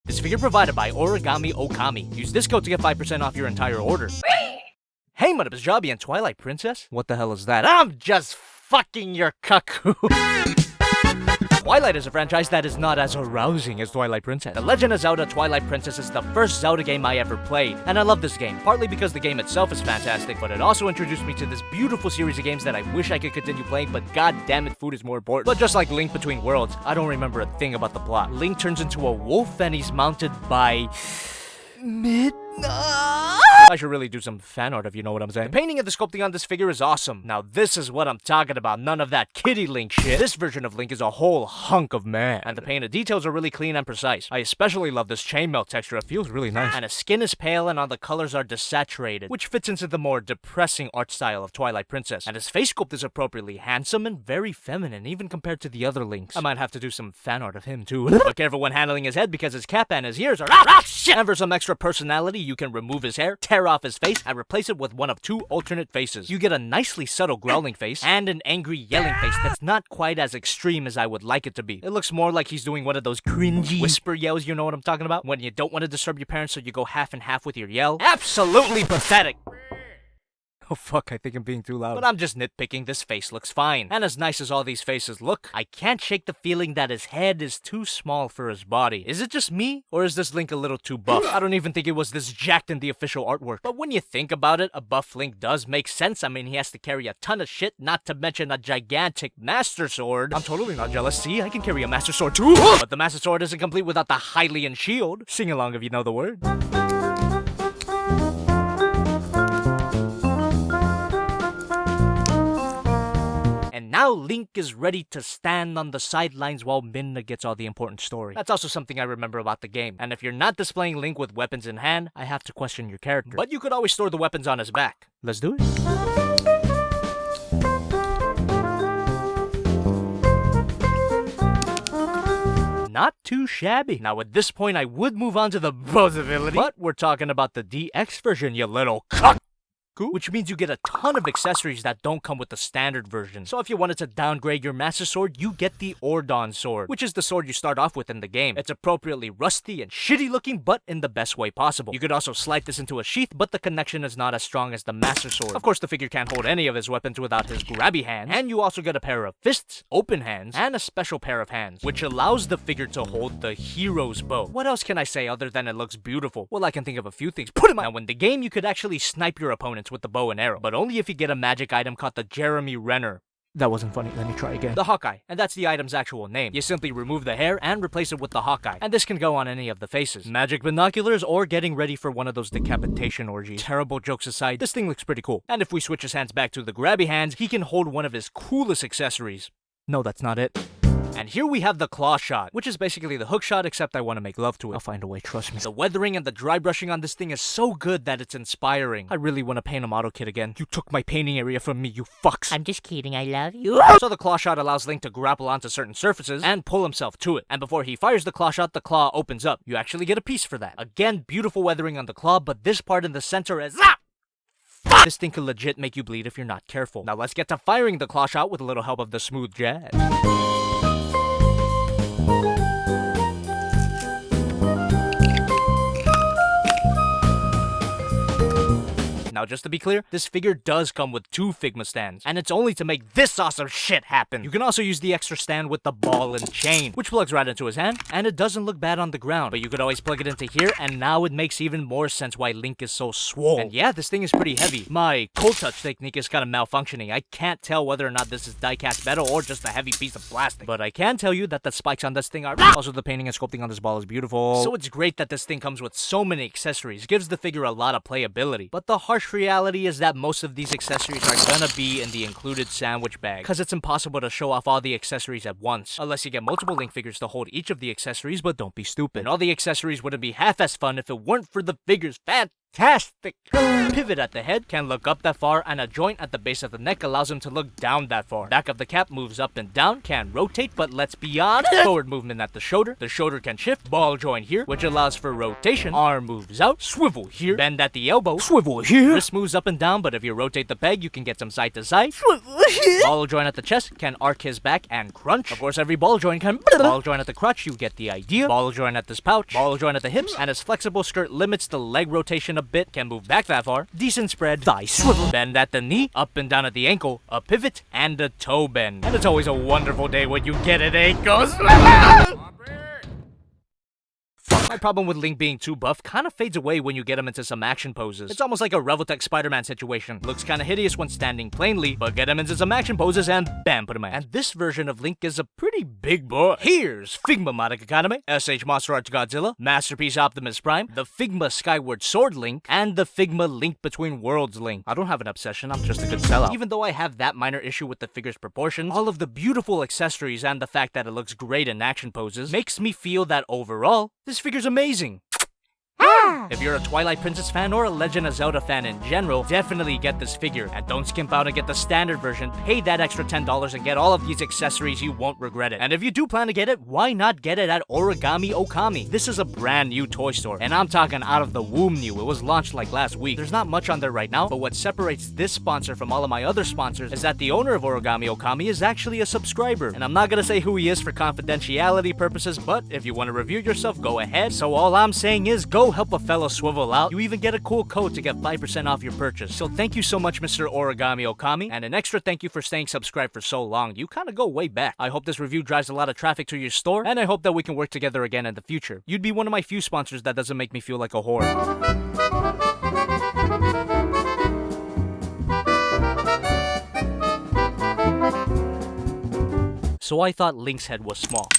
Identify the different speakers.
Speaker 1: This figure provided by Origami Okami. Use this code to get 5% off your entire order. Hey, my name is Jobby and Twilight Princess. What the hell is that? I'm just fucking your cuckoo. Twilight is a franchise that is not as arousing as Twilight Princess. The Legend of Zelda Twilight Princess is the first Zelda game I ever played, and I love this game, partly because the game itself is fantastic, but it also introduced me to this beautiful series of games that I wish I could continue playing, but god damn it, food is more important. But just like Link Between Worlds, I don't remember a thing about the plot. Link turns into a wolf and he's mounted by... midna. I should really do some fan art if you know what I'm saying. The painting and the sculpting on this figure is awesome. Now this is what I'm talking about, none of that kitty Link shit. This version of Link is a whole hunk of man, and the painted details are really clean and precise. I especially love this chainmail texture, it feels really nice. And his skin is pale and all the colors are desaturated, which fits into the more depressing art style of Twilight Princess. And his face sculpt is appropriately handsome and very feminine, even compared to the other Links. I might have to do some fan art of him too. But careful when handling his head because his cap and his ears are shit. And for some extra personality, you can remove his hair, tear off his face, and replace it with one of two alternate faces. You get a nicely subtle growling face and an angry yelling face that's not quite as extreme as I would like it to be. It looks more like he's doing one of those cringy whisper yells, you know what I'm talking about? When you don't want to disturb your parents so you go half and half with your yell. Absolutely pathetic! Oh fuck, I think I'm being too loud. But I'm just nitpicking, this face looks fine. And as nice as all these faces look, I can't shake the feeling that his head is too small for his body. Is it just me? Or is this Link a little too buff? I don't even think it was this jacked in the official artwork. But when you think about it, a buff Link does make sense. I mean, he has to carry a ton of shit, not to mention a gigantic Master Sword. I'm totally not jealous, see? I can carry a Master Sword too! But the Master Sword isn't complete without the Hylian shield. Sing along if you know the word. And now Link is ready to stand on the sidelines while Midna gets all the important story. That's also something I remember about the game. And if you're not displaying Link with weapons in hand, I have to question your character. But you could always store the weapons on his back. Let's do it. Not too shabby. Now at this point I would move on to the buzz ability, but we're talking about the DX version, you little cuck. Which means you get a ton of accessories that don't come with the standard version. So if you wanted to downgrade your Master Sword, you get the Ordon Sword, which is the sword you start off with in the game. It's appropriately rusty and shitty looking, but in the best way possible. You could also slide this into a sheath, but the connection is not as strong as the Master Sword. Of course, the figure can't hold any of his weapons without his grabby hands, and you also get a pair of fists, open hands, and a special pair of hands, which allows the figure to hold the hero's bow. What else can I say other than it looks beautiful? Well, I can think of a few things. Put him out! Now, in the game, you could actually snipe your opponents with the bow and arrow, but only if you get a magic item called the Jeremy Renner. That wasn't funny, let me try again. The Hawkeye, and that's the item's actual name. You simply remove the hair and replace it with the Hawkeye, and this can go on any of the faces. Magic binoculars or getting ready for one of those decapitation orgies. Terrible jokes aside, this thing looks pretty cool. And if we switch his hands back to the grabby hands, he can hold one of his coolest accessories. No, that's not it. And here we have the claw shot, which is basically the hook shot, except I want to make love to it. I'll find a way, trust me. The weathering and the dry brushing on this thing is so good that it's inspiring. I really want to paint a model kit again. You took my painting area from me, you fucks.
Speaker 2: I'm just kidding, I love you.
Speaker 1: So the claw shot allows Link to grapple onto certain surfaces and pull himself to it. And before he fires the claw shot, the claw opens up. You actually get a piece for that. Again, beautiful weathering on the claw, but this part in the center is... This thing could legit make you bleed if you're not careful. Now let's get to firing the claw shot with a little help of the smooth jazz. Now, just to be clear, this figure does come with 2 Figma stands, and it's only to make this awesome shit happen. You can also use the extra stand with the ball and chain, which plugs right into his hand, and it doesn't look bad on the ground, but you could always plug it into here, and now it makes even more sense why Link is so swole. And yeah, this thing is pretty heavy. My cold touch technique is kind of malfunctioning. I can't tell whether or not this is die-cast metal or just a heavy piece of plastic, but I can tell you that the spikes on this thing are... Also, the painting and sculpting on this ball is beautiful. So it's great that this thing comes with so many accessories, gives the figure a lot of playability, but the harsh reality is that most of these accessories are gonna be in the included sandwich bag, cause it's impossible to show off all the accessories at once, unless you get multiple Link figures to hold each of the accessories, but don't be stupid. And all the accessories wouldn't be half as fun if it weren't for the figure's fantastic fantastic. Pivot at the head, can look up that far, and a joint at the base of the neck allows him to look down that far. Back of the cap moves up and down, can rotate, but let's be honest, forward movement at the shoulder can shift, ball joint here, which allows for rotation, arm moves out, swivel here, bend at the elbow, swivel here, wrist moves up and down, but if you rotate the peg, you can get some side to side, swivel here, ball joint at the chest, can arc his back and crunch, of course every ball joint can, ball joint at the crotch, you get the idea, ball joint at this pouch, ball joint at the hips, and his flexible skirt limits the leg rotation a bit, can move back that far, decent spread, thigh swivel, bend at the knee, up and down at the ankle, a pivot, and a toe bend. And it's always a wonderful day when you get an ankle swivel! My problem with Link being too buff kind of fades away when you get him into some action poses. It's almost like a Revoltech Spider-Man situation. Looks kind of hideous when standing plainly, but get him into some action poses and bam, put him in. And this version of Link is a pretty big boy. Here's Figma Modic Academy, SH Monster Arts Godzilla, Masterpiece Optimus Prime, the Figma Skyward Sword Link, and the Figma Link Between Worlds Link. I don't have an obsession, I'm just a good sellout. Even though I have that minor issue with the figure's proportions, all of the beautiful accessories and the fact that it looks great in action poses makes me feel that overall, this figure's amazing. If you're a Twilight Princess fan or a Legend of Zelda fan in general, definitely get this figure. And don't skimp out and get the standard version. Pay that extra $10 and get all of these accessories, you won't regret it. And if you do plan to get it, why not get it at Origami Okami? This is a brand new toy store, and I'm talking out of the womb new. It was launched like last week. There's not much on there right now, but what separates this sponsor from all of my other sponsors is that the owner of Origami Okami is actually a subscriber. And I'm not gonna say who he is for confidentiality purposes, but if you want to review yourself, go ahead. So all I'm saying is go help a fellow swivel out. You even get a cool code to get 5% off your purchase. So thank you so much, Mr. Origami Okami, and an extra thank you for staying subscribed for so long. You kind of go way back. I hope this review drives a lot of traffic to your store, and I hope that we can work together again in the future. You'd be one of my few sponsors that doesn't make me feel like a whore. So I thought Link's head was small.